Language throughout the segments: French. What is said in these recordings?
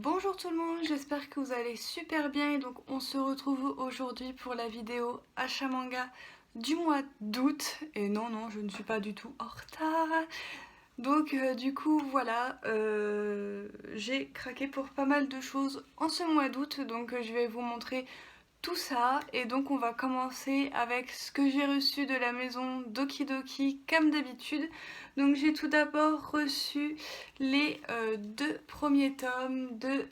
Bonjour tout le monde, j'espère que vous allez super bien et donc on se retrouve aujourd'hui pour la vidéo achat manga du mois d'août. Et non, je ne suis pas du tout en retard. Donc du coup voilà, j'ai craqué pour pas mal de choses en ce mois d'août, donc je vais vous montrer tout ça. Et donc on va commencer avec ce que j'ai reçu de la maison Doki Doki comme d'habitude. Donc j'ai tout d'abord reçu les deux premiers tomes de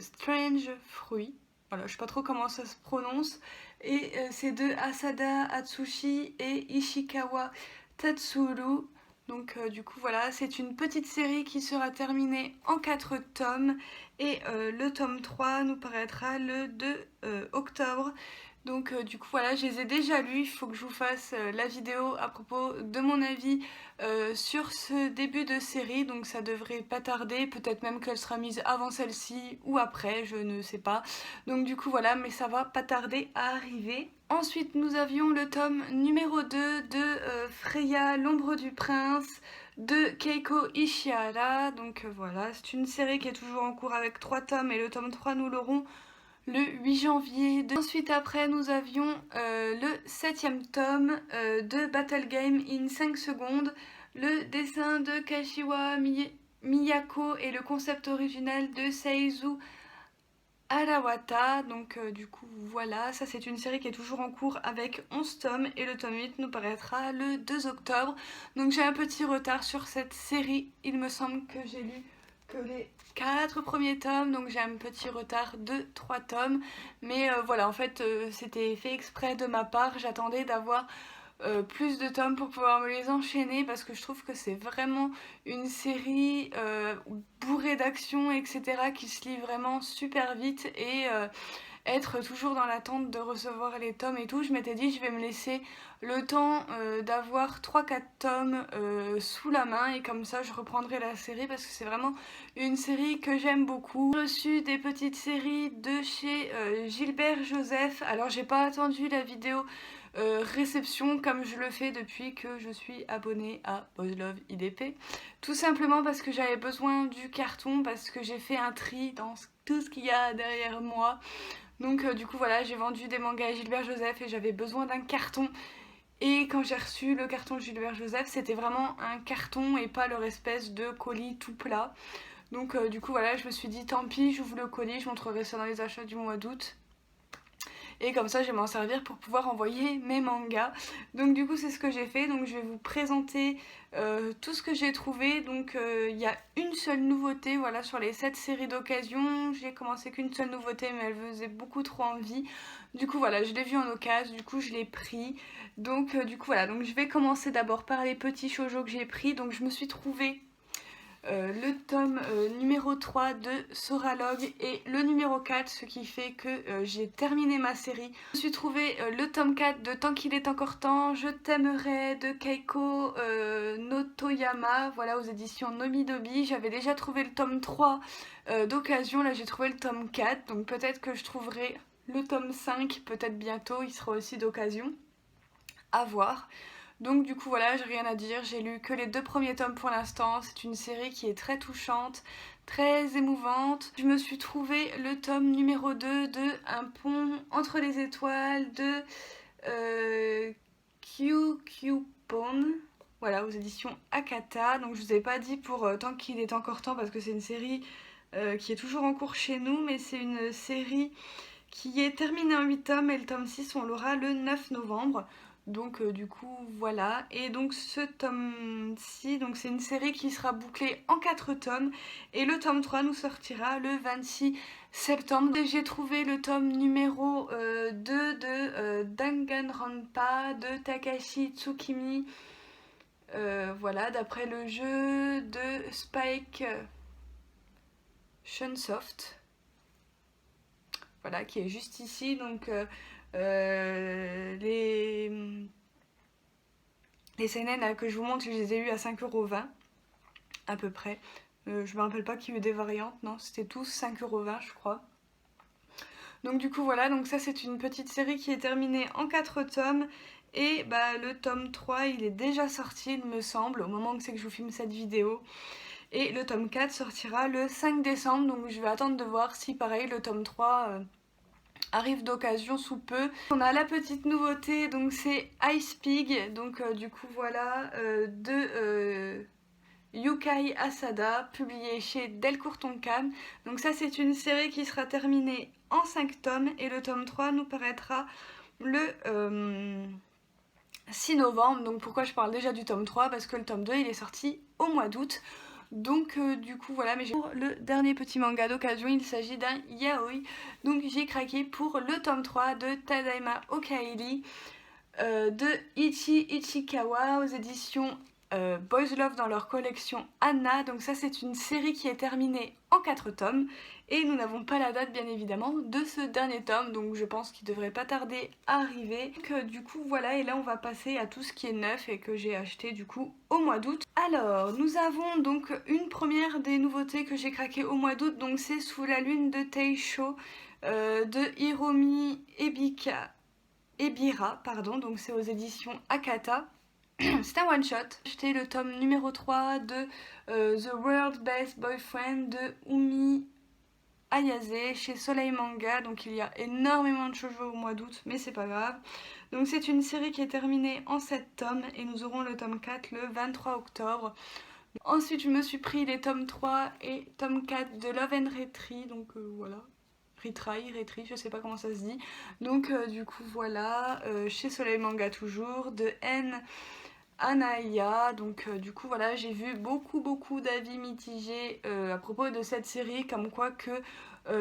Strange Fruit. Voilà, je sais pas trop comment ça se prononce. Et c'est de Asada Atsushi et Ishikawa Tatsuru. Donc du coup voilà, c'est une petite série qui sera terminée en 4 tomes et le tome 3 nous paraîtra le 2 octobre. Donc du coup voilà, je les ai déjà lus, il faut que je vous fasse la vidéo à propos de mon avis sur ce début de série, donc ça devrait pas tarder, peut-être même qu'elle sera mise avant celle-ci ou après, je ne sais pas. Donc du coup voilà, mais ça va pas tarder à arriver. Ensuite nous avions le tome numéro 2 de Freya, l'ombre du prince, de Keiko Ishihara. Donc voilà, c'est une série qui est toujours en cours avec 3 tomes et le tome 3 nous l'aurons le 8 janvier. Ensuite après nous avions le 7e tome de Battle Game in 5 secondes, le dessin de Kashiwa Miyako et le concept original de Seizu Arawata. Donc du coup voilà, ça c'est une série qui est toujours en cours avec 11 tomes et le tome 8 nous paraîtra le 2 octobre. Donc j'ai un petit retard sur cette série, il me semble que j'ai lu que les 4 premiers tomes, donc j'ai un petit retard de 3 tomes, mais voilà, en fait c'était fait exprès de ma part, j'attendais d'avoir plus de tomes pour pouvoir me les enchaîner parce que je trouve que c'est vraiment une série bourrée d'action, etc., qui se lit vraiment super vite et être toujours dans l'attente de recevoir les tomes et tout, je m'étais dit je vais me laisser le temps d'avoir 3-4 tomes sous la main et comme ça je reprendrai la série parce que c'est vraiment une série que j'aime beaucoup. J'ai reçu des petites séries de chez Gilbert Joseph, alors j'ai pas attendu la vidéo réception comme je le fais depuis que je suis abonnée à Boys Love IDP, tout simplement parce que j'avais besoin du carton, parce que j'ai fait un tri dans tout ce qu'il y a derrière moi. Donc du coup voilà, j'ai vendu des mangas à Gilbert Joseph et j'avais besoin d'un carton. Et quand j'ai reçu le carton Gilbert Joseph, c'était vraiment un carton et pas leur espèce de colis tout plat. Donc du coup voilà, je me suis dit tant pis, j'ouvre le colis, je montrerai ça dans les achats du mois d'août. Et comme ça je vais m'en servir pour pouvoir envoyer mes mangas. Donc du coup c'est ce que j'ai fait, donc je vais vous présenter tout ce que j'ai trouvé. Donc il y a une seule nouveauté, voilà, sur les 7 séries d'occasion, j'ai commencé qu'une seule nouveauté mais elle faisait beaucoup trop envie. Du coup voilà, je l'ai vu en occasion, du coup je l'ai pris. Donc du coup voilà, donc je vais commencer d'abord par les petits shoujo que j'ai pris. Donc je me suis trouvé le tome numéro 3 de Soralog et le numéro 4, ce qui fait que j'ai terminé ma série. Je me suis trouvé le tome 4 de Tant qu'il est encore temps, Je t'aimerai de Keiko Notoyama, voilà, aux éditions Nomidobi. J'avais déjà trouvé le tome 3 d'occasion, là j'ai trouvé le tome 4, donc peut-être que je trouverai le tome 5 peut-être bientôt, il sera aussi d'occasion, à voir. Donc du coup voilà, j'ai rien à dire, j'ai lu que les 2 premiers tomes pour l'instant, c'est une série qui est très touchante, très émouvante. Je me suis trouvé le tome numéro 2 de Un pont entre les étoiles de Kyukkyupon, voilà, aux éditions Akata. Donc je vous ai pas dit pour Tant qu'il est encore temps parce que c'est une série qui est toujours en cours chez nous, mais c'est une série qui est terminée en 8 tomes et le tome 6 on l'aura le 9 novembre. Donc du coup voilà, et donc ce tome-ci, donc c'est une série qui sera bouclée en 4 tomes et le tome 3 nous sortira le 26 septembre. J'ai trouvé le tome numéro 2 de Danganronpa de Takashi Tsukimi, voilà, d'après le jeu de Spike Chunsoft, voilà, qui est juste ici. Donc les seinen que je vous montre, je les ai eu à 5,20€ à peu près. Je me rappelle pas qu'il y a eu des variantes, non, c'était tous 5,20€ je crois. Donc du coup voilà, donc ça c'est une petite série qui est terminée en 4 tomes. Et bah, le tome 3 il est déjà sorti il me semble, au moment où c'est que je vous filme cette vidéo. et le tome 4 sortira le 5 décembre, donc je vais attendre de voir si pareil le tome 3 arrive d'occasion sous peu. On a la petite nouveauté, donc c'est Ice Pig, donc du coup voilà, de Yukai Asada, publié chez Delcourt Tonkam. Donc ça c'est une série qui sera terminée en 5 tomes et le tome 3 nous paraîtra le 6 novembre. Donc pourquoi je parle déjà du tome 3? Parce que le tome 2 il est sorti au mois d'août. Donc du coup voilà, mais pour le dernier petit manga d'occasion, il s'agit d'un yaoi. Donc j'ai craqué pour le tome 3 de Tadaima Okaeri de Ichi Ichikawa aux éditions Boys Love dans leur collection Anna. Donc ça c'est une série qui est terminée en 4 tomes et nous n'avons pas la date bien évidemment de ce dernier tome, donc je pense qu'il devrait pas tarder à arriver. Donc du coup voilà, et là on va passer à tout ce qui est neuf et que j'ai acheté du coup au mois d'août. Alors nous avons donc une première des nouveautés que j'ai craqué au mois d'août, donc c'est Sous la lune de Teisho de Hiromi Ebira, pardon, donc c'est aux éditions Akata. C'est un one shot. J'ai acheté le tome numéro 3 de The World's Best Boyfriend de Umi Ayase chez Soleil Manga. Donc il y a énormément de shoujo au mois d'août, mais c'est pas grave. Donc c'est une série qui est terminée en 7 tomes et nous aurons le tome 4 le 23 octobre. Ensuite je me suis pris les tomes 3 et tome 4 de Love and Retry, donc voilà. Retry, je sais pas comment ça se dit. Donc du coup voilà, chez Soleil Manga toujours, de N Anaya. Donc du coup voilà, j'ai vu beaucoup d'avis mitigés à propos de cette série, comme quoi que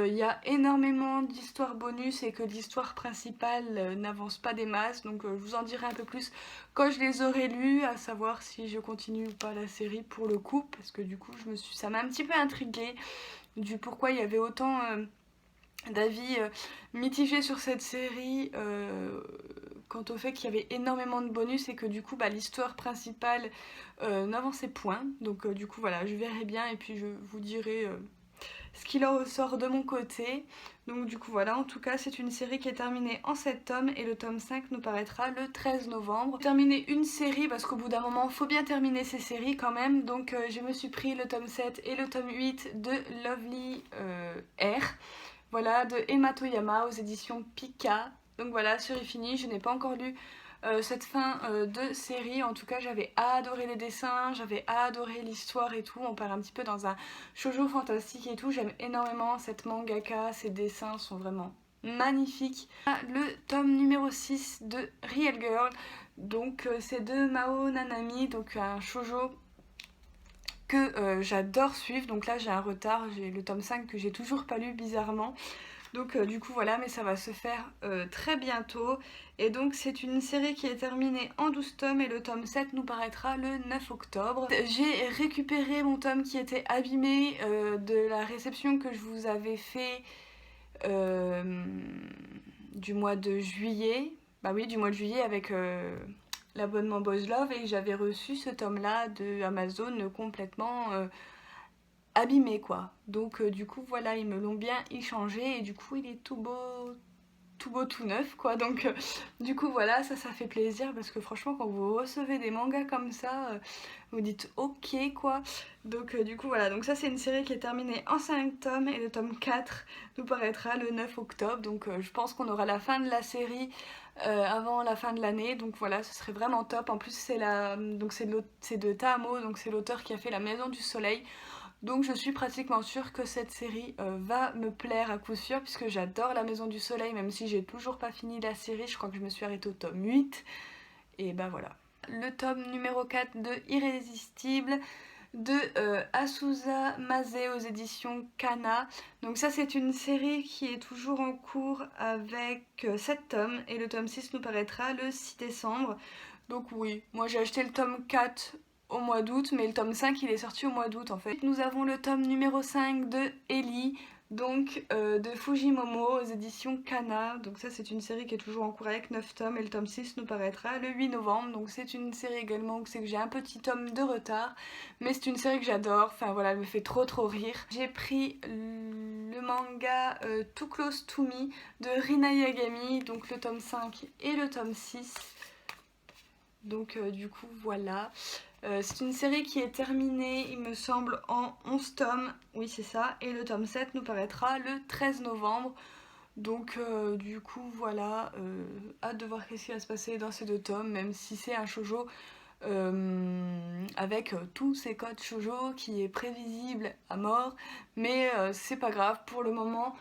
il y a énormément d'histoires bonus et que l'histoire principale n'avance pas des masses. Donc je vous en dirai un peu plus quand je les aurai lus, à savoir si je continue ou pas la série pour le coup, parce que du coup ça m'a un petit peu intriguée du pourquoi il y avait autant d'avis mitigés sur cette série quant au fait qu'il y avait énormément de bonus et que du coup l'histoire principale n'avançait point. Donc du coup voilà, je verrai bien et puis je vous dirai ce qu'il en ressort de mon côté. Donc du coup voilà, en tout cas c'est une série qui est terminée en 7 tomes et le tome 5 nous paraîtra le 13 novembre. J'ai terminé une série parce qu'au bout d'un moment faut bien terminer ces séries quand même. Donc je me suis pris le tome 7 et le tome 8 de Lovely Air. Voilà, de Emma Toyama aux éditions Pika. Donc voilà, série finie, je n'ai pas encore lu cette fin de série. En tout cas, j'avais adoré les dessins, j'avais adoré l'histoire et tout. On part un petit peu dans un shoujo fantastique et tout. J'aime énormément cette mangaka, ses dessins sont vraiment magnifiques. Le tome numéro 6 de Real Girl. Donc c'est de Mao Nanami, donc un shoujo que j'adore suivre. Donc là j'ai un retard, j'ai le tome 5 que j'ai toujours pas lu bizarrement. Donc du coup voilà, mais ça va se faire très bientôt. Et donc c'est une série qui est terminée en 12 tomes et le tome 7 nous paraîtra le 9 octobre. J'ai récupéré mon tome qui était abîmé de la réception que je vous avais fait du mois de juillet. Bah oui, du mois de juillet avec l'abonnement Boys Love, et j'avais reçu ce tome là de Amazon complètement abîmé quoi. Donc du coup voilà, ils me l'ont bien échangé et du coup il est tout beau tout neuf quoi. Donc du coup voilà, ça fait plaisir parce que franchement quand vous recevez des mangas comme ça, vous dites ok quoi. Donc du coup voilà, donc ça c'est une série qui est terminée en 5 tomes et le tome 4 nous paraîtra le 9 octobre. Donc je pense qu'on aura la fin de la série avant la fin de l'année, donc voilà, ce serait vraiment top. En plus c'est de Taamo, donc c'est l'auteur qui a fait La Maison du Soleil. Donc je suis pratiquement sûre que cette série va me plaire à coup sûr, puisque j'adore La Maison du Soleil, même si j'ai toujours pas fini la série. Je crois que je me suis arrêtée au tome 8. Et ben voilà. Le tome numéro 4 de Irrésistible de Asusa Maze aux éditions Kana. Donc ça c'est une série qui est toujours en cours avec 7 tomes et le tome 6 nous paraîtra le 6 décembre. Donc oui, moi j'ai acheté le tome 4 au mois d'août, mais le tome 5 il est sorti au mois d'août en fait. Nous avons le tome numéro 5 de Ellie, donc de Fujimomo aux éditions Kana. Donc ça c'est une série qui est toujours en cours avec 9 tomes et le tome 6 nous paraîtra le 8 novembre. Donc c'est une série également où c'est que j'ai un petit tome de retard, mais c'est une série que j'adore. Enfin voilà, elle me fait trop rire. J'ai pris le manga Too Close to Me de Rina Yagami, donc le tome 5 et le tome 6. Donc du coup voilà. C'est une série qui est terminée, il me semble, en 11 tomes. Oui, c'est ça. Et le tome 7 nous paraîtra le 13 novembre. Donc du coup voilà, hâte de voir qu'est-ce qui va se passer dans ces 2 tomes, même si c'est un shoujo avec tous ces codes shoujo qui est prévisible à mort. Mais c'est pas grave, pour le moment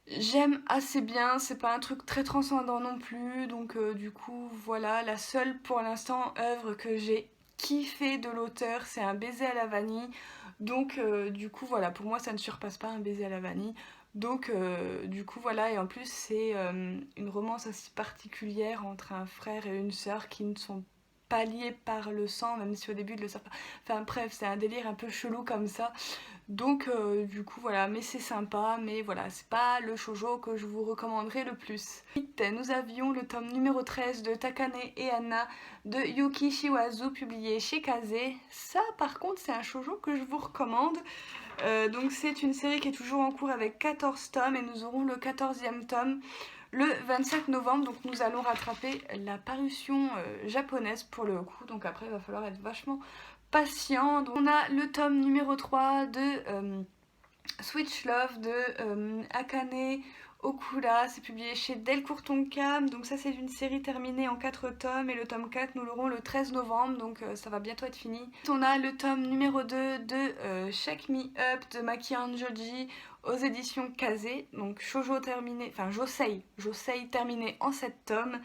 j'aime assez bien, c'est pas un truc très transcendant non plus. Donc du coup voilà, la seule pour l'instant œuvre que j'ai kiffé de l'auteur, c'est Un baiser à la vanille. Donc du coup voilà, pour moi ça ne surpasse pas Un baiser à la vanille. Donc du coup voilà, et en plus c'est une romance assez particulière entre un frère et une sœur qui ne sont pas liés par le sang, même si au début ils le savent pas. Enfin bref, c'est un délire un peu chelou comme ça. Donc du coup voilà, mais c'est sympa, mais voilà, c'est pas le shoujo que je vous recommanderais le plus. Ensuite, nous avions le tome numéro 13 de Takane et Anna de Yuki Shiwazu, publié chez Kaze. Ça par contre c'est un shoujo que je vous recommande. Donc c'est une série qui est toujours en cours avec 14 tomes et nous aurons le 14e tome le 27 novembre. Donc nous allons rattraper la parution japonaise pour le coup, donc après il va falloir être vachement patient. Donc, on a le tome numéro 3 de Switch Love de Akane Okura, c'est publié chez Delcourt Tonkam. Donc ça c'est une série terminée en 4 tomes et le tome 4 nous l'aurons le 13 novembre, donc ça va bientôt être fini. On a le tome numéro 2 de Shake Me Up de Maki Anjoji aux éditions Kaze, donc shoujo terminé, enfin Josei terminé en 7 tomes.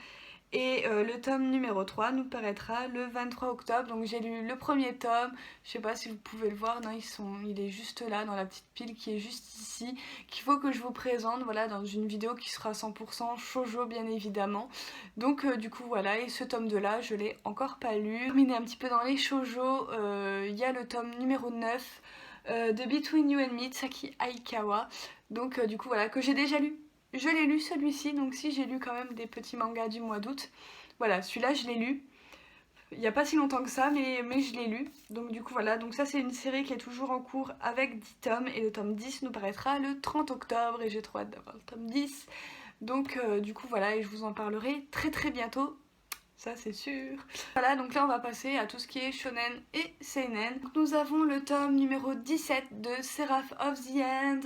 Et le tome numéro 3 nous paraîtra le 23 octobre. Donc j'ai lu le premier tome, je sais pas si vous pouvez le voir, non, il est juste là dans la petite pile qui est juste ici, qu'il faut que je vous présente, voilà, dans une vidéo qui sera 100% shoujo bien évidemment. Donc du coup voilà, et ce tome 2 là je l'ai encore pas lu. Terminé un petit peu dans les shoujo, il y a le tome numéro 9 de Between You and Me de Saki Aikawa. Donc du coup voilà, que j'ai déjà lu. Je l'ai lu celui-ci, donc si j'ai lu quand même des petits mangas du mois d'août. Voilà, celui-là je l'ai lu. Il n'y a pas si longtemps que ça, mais je l'ai lu. Donc du coup voilà, donc ça c'est une série qui est toujours en cours avec 10 tomes. Et le tome 10 nous paraîtra le 30 octobre et j'ai trop hâte d'avoir le tome 10. Donc du coup voilà, et je vous en parlerai très très bientôt. Ça c'est sûr. Voilà, donc là on va passer à tout ce qui est shonen et seinen. Donc, nous avons le tome numéro 17 de Seraph of the End.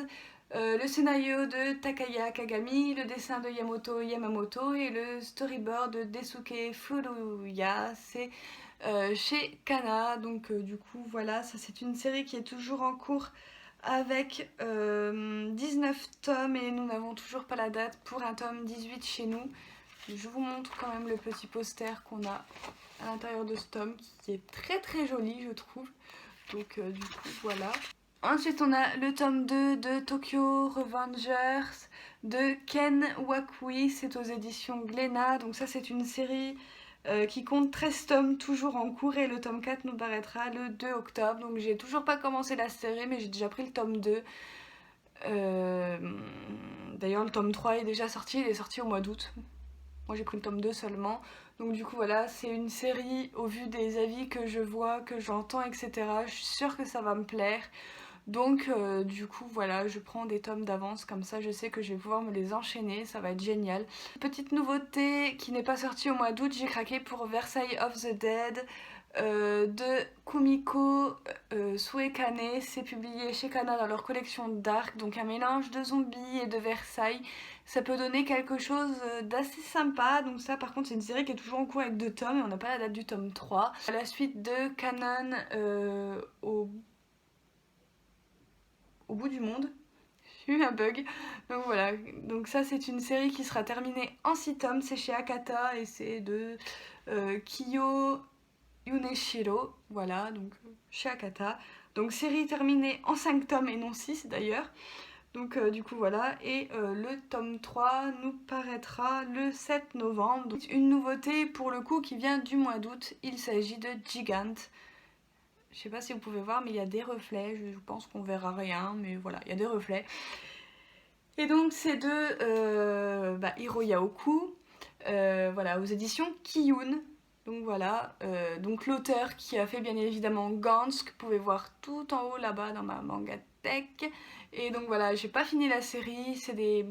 Le scénario de Takaya Kagami, le dessin de Yamoto Yamamoto et le storyboard de Desuke Furuya, c'est chez Kana. Donc du coup voilà, ça c'est une série qui est toujours en cours avec 19 tomes et nous n'avons toujours pas la date pour un tome 18 chez nous. Je vous montre quand même le petit poster qu'on a à l'intérieur de ce tome qui est très très joli je trouve. Donc du coup voilà. Ensuite on a le tome 2 de Tokyo Revengers de Ken Wakui, c'est aux éditions Glénat. Donc ça c'est une série qui compte 13 tomes toujours en cours et le tome 4 nous paraîtra le 2 octobre. Donc j'ai toujours pas commencé la série mais j'ai déjà pris le tome 2. D'ailleurs le tome 3 est déjà sorti, il est sorti au mois d'août. Moi j'ai pris le tome 2 seulement. Donc du coup voilà, c'est une série au vu des avis que je vois, que j'entends, etc. Je suis sûre que ça va me plaire. Donc du coup voilà, je prends des tomes d'avance, comme ça je sais que je vais pouvoir me les enchaîner, ça va être génial. Petite nouveauté qui n'est pas sortie au mois d'août, j'ai craqué pour Versailles of the Dead de Kumiko Suekane, c'est publié chez Kana dans leur collection Dark, donc un mélange de zombies et de Versailles. Ça peut donner quelque chose d'assez sympa, donc ça par contre c'est une série qui est toujours en cours avec 2 tomes et on n'a pas la date du tome 3. À la suite de Canon au bout du monde. J'ai eu un bug. Donc voilà, donc ça c'est une série qui sera terminée en 6 tomes, c'est chez Akata et c'est de Kiyo Yuneshiro, voilà, donc chez Akata. Donc série terminée en 5 tomes et non 6 d'ailleurs. Donc du coup voilà, et le tome 3 nous paraîtra le 7 novembre. Donc, une nouveauté pour le coup qui vient du mois d'août, il s'agit de Gigant. Je sais pas si vous pouvez voir mais il y a des reflets, je pense qu'on verra rien mais voilà, il y a des reflets. Et donc c'est de Hiro Yaoku, voilà, aux éditions Kiyun. Donc voilà, donc l'auteur qui a fait bien évidemment Gantz, que vous pouvez voir tout en haut là-bas dans ma mangatech. Et donc voilà, j'ai pas fini la série, c'est des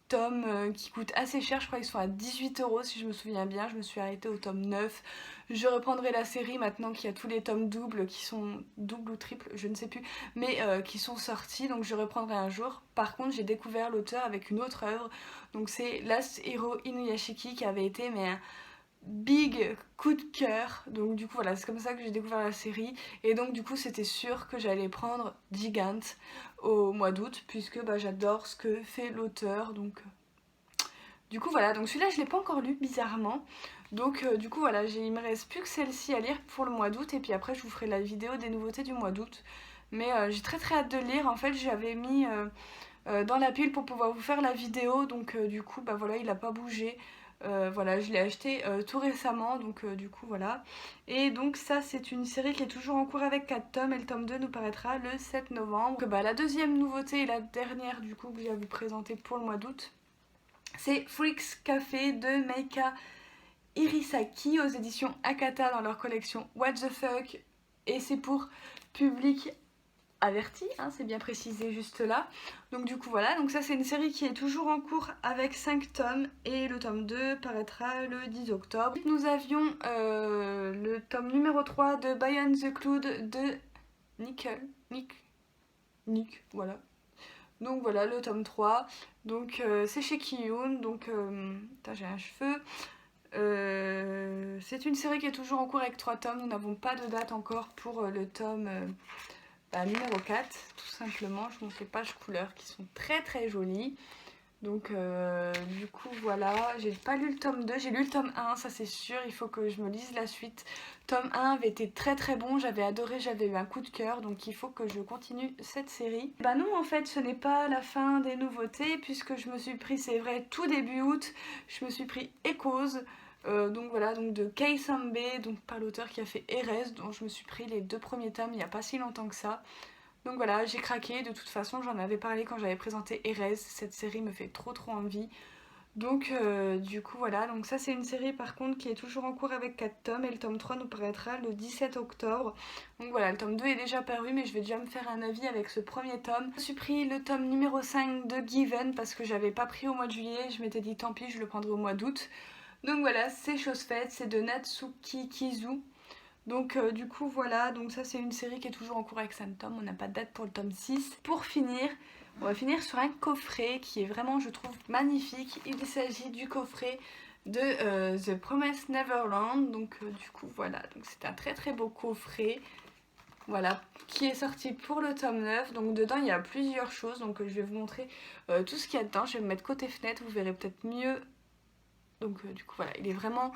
tomes qui coûtent assez cher, je crois qu'ils sont à 18 € si je me souviens bien. Je me suis arrêtée au tome 9. Je reprendrai la série maintenant qu'il y a tous les tomes doubles qui sont, double ou triple, je ne sais plus, mais qui sont sortis, donc je reprendrai un jour. Par contre, j'ai découvert l'auteur avec une autre œuvre, donc c'est Last Hero Inuyashiki qui avait été un big coup de cœur. Donc du coup voilà, c'est comme ça que j'ai découvert la série, et donc du coup c'était sûr que j'allais prendre Gigant au mois d'août, puisque j'adore ce que fait l'auteur. Donc du coup voilà, donc celui-là je l'ai pas encore lu bizarrement, donc du coup voilà, il me reste plus que celle-ci à lire pour le mois d'août, et puis après je vous ferai la vidéo des nouveautés du mois d'août. Mais j'ai très hâte de lire. En fait j'avais mis dans la pile pour pouvoir vous faire la vidéo, donc du coup voilà, il a pas bougé. Voilà, je l'ai acheté tout récemment, donc du coup voilà. Et donc ça c'est une série qui est toujours en cours avec 4 tomes, et le tome 2 nous paraîtra le 7 novembre. Donc, la deuxième nouveauté et la dernière du coup que j'ai à vous présenter pour le mois d'août, c'est Freaks Café de Meika Irisaki aux éditions Akata dans leur collection What the Fuck, et c'est pour public averti, hein, c'est bien précisé juste là. Donc du coup voilà, donc ça c'est une série qui est toujours en cours avec 5 tomes, et le tome 2 paraîtra le 10 octobre. Nous avions le tome numéro 3 de Beyond the Cloud de Nick, voilà. Donc voilà le tome 3, donc c'est chez Kiyun, donc j'ai un cheveu. C'est une série qui est toujours en cours avec 3 tomes, nous n'avons pas de date encore pour le tome numéro 4, tout simplement. Je vous montre les pages couleurs qui sont très jolies. Donc du coup voilà, j'ai pas lu le tome 2, j'ai lu le tome 1, ça c'est sûr, il faut que je me lise la suite. Tome 1 avait été très bon, j'avais adoré, j'avais eu un coup de cœur, donc il faut que je continue cette série. Bah non, en fait ce n'est pas la fin des nouveautés, puisque je me suis pris, c'est vrai, tout début août, je me suis pris Echoes, donc voilà, donc de Kei Sambe, donc par l'auteur qui a fait Erez, dont je me suis pris les 2 premiers tomes il n'y a pas si longtemps que ça. Donc voilà, j'ai craqué, de toute façon j'en avais parlé quand j'avais présenté Erez, cette série me fait trop envie. Donc du coup voilà, donc ça c'est une série par contre qui est toujours en cours avec 4 tomes, et le tome 3 nous paraîtra le 17 octobre. Donc voilà, le tome 2 est déjà paru, mais je vais déjà me faire un avis avec ce premier tome. Je me suis pris le tome numéro 5 de Given parce que j'avais pas pris au mois de juillet, je m'étais dit tant pis, je le prendrai au mois d'août. Donc voilà, c'est chose faite, c'est de Natsuki Kizu. Donc du coup voilà, donc ça c'est une série qui est toujours en cours avec 5 tomes, on n'a pas de date pour le tome 6. Pour finir, on va finir sur un coffret qui est vraiment, je trouve, magnifique. Il s'agit du coffret de The Promised Neverland, donc du coup voilà, donc c'est un très beau coffret. Voilà, qui est sorti pour le tome 9, donc dedans il y a plusieurs choses, donc je vais vous montrer tout ce qu'il y a dedans. Je vais me mettre côté fenêtre, vous verrez peut-être mieux. Donc du coup voilà, il est vraiment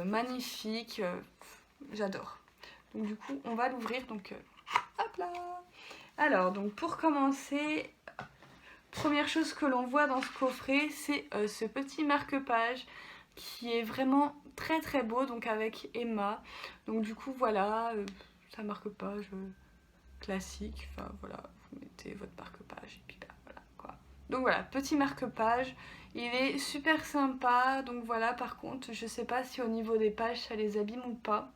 magnifique, j'adore. Donc du coup on va l'ouvrir, donc hop là. Alors donc pour commencer, première chose que l'on voit dans ce coffret, c'est ce petit marque-page qui est vraiment très beau, donc avec Emma. Donc du coup voilà, c'est un marque-page classique, enfin voilà, vous mettez votre marque-page et puis voilà quoi. Donc voilà, petit marque-page, il est super sympa. Donc voilà, par contre je sais pas si au niveau des pages ça les abîme ou pas.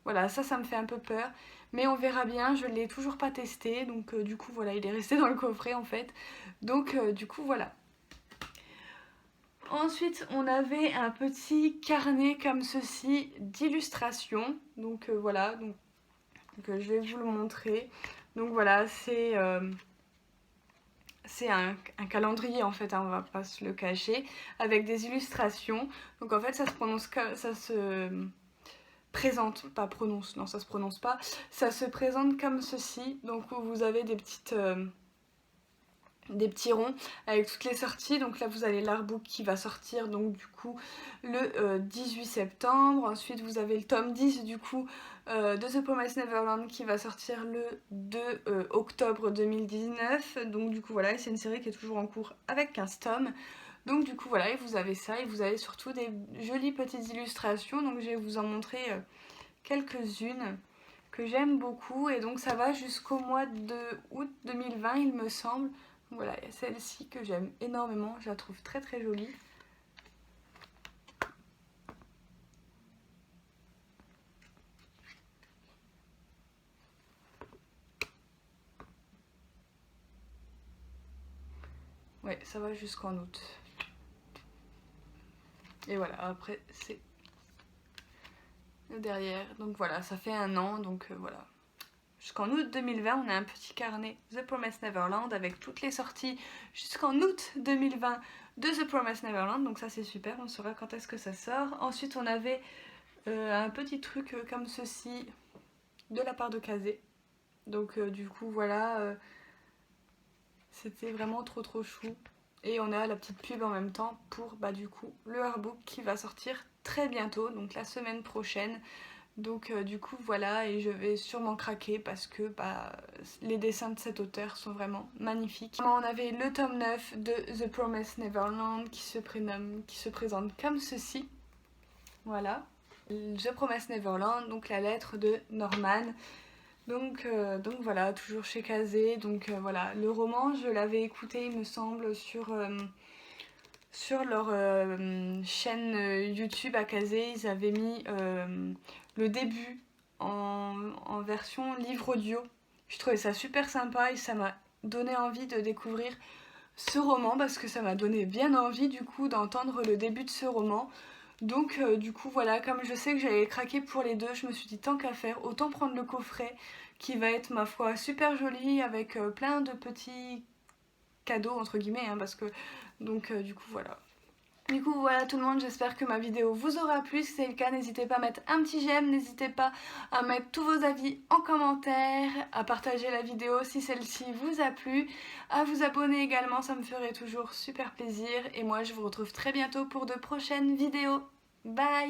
Voilà, ça me fait un peu peur, mais on verra bien, je ne l'ai toujours pas testé, donc du coup voilà, il est resté dans le coffret en fait, donc du coup voilà. Ensuite on avait un petit carnet comme ceci d'illustrations, donc voilà, donc je vais vous le montrer. Donc voilà, c'est un calendrier en fait, hein, on va pas se le cacher, avec des illustrations. Donc en fait ça se prononce, ça se présente, pas prononce, non ça se prononce pas, ça se présente comme ceci. Donc vous avez des petits ronds avec toutes les sorties. Donc là vous avez l'artbook qui va sortir donc du coup le 18 septembre. Ensuite vous avez le tome 10 du coup de The Promised Neverland qui va sortir le 2 octobre 2019. Donc du coup voilà, c'est une série qui est toujours en cours avec 15 tomes. Donc du coup voilà, et vous avez ça, et vous avez surtout des jolies petites illustrations. Donc je vais vous en montrer quelques-unes que j'aime beaucoup, et donc ça va jusqu'au mois de août 2020 il me semble. Voilà, il y a celle-ci que j'aime énormément, je la trouve très jolie. Ouais, ça va jusqu'en août. Et voilà, après c'est derrière. Donc voilà, ça fait un an, donc voilà. Jusqu'en août 2020, on a un petit carnet The Promised Neverland avec toutes les sorties jusqu'en août 2020 de The Promised Neverland. Donc ça c'est super, on saura quand est-ce que ça sort. Ensuite on avait un petit truc comme ceci de la part de Kazé. Donc du coup voilà, c'était vraiment trop chou. Et on a la petite pub en même temps pour bah du coup le artbook qui va sortir très bientôt, donc la semaine prochaine. Donc du coup voilà, et je vais sûrement craquer parce que bah, les dessins de cet auteur sont vraiment magnifiques. On avait le tome 9 de The Promised Neverland qui se présente comme ceci. Voilà. The Promised Neverland, donc la lettre de Norman. Donc voilà, toujours chez Kazé. Donc voilà, le roman, je l'avais écouté, il me semble, sur leur chaîne YouTube à Kazé. Ils avaient mis le début en version livre audio. Je trouvais ça super sympa et ça m'a donné envie de découvrir ce roman parce que ça m'a donné bien envie du coup d'entendre le début de ce roman. Donc du coup voilà, comme je sais que j'allais craquer pour les deux, je me suis dit tant qu'à faire, autant prendre le coffret qui va être ma foi super joli avec plein de petits cadeaux entre guillemets hein, parce que donc du coup voilà. Du coup voilà tout le monde, j'espère que ma vidéo vous aura plu. Si c'est le cas, n'hésitez pas à mettre un petit j'aime, n'hésitez pas à mettre tous vos avis en commentaire, à partager la vidéo si celle-ci vous a plu, à vous abonner également, ça me ferait toujours super plaisir. Et moi je vous retrouve très bientôt pour de prochaines vidéos. Bye!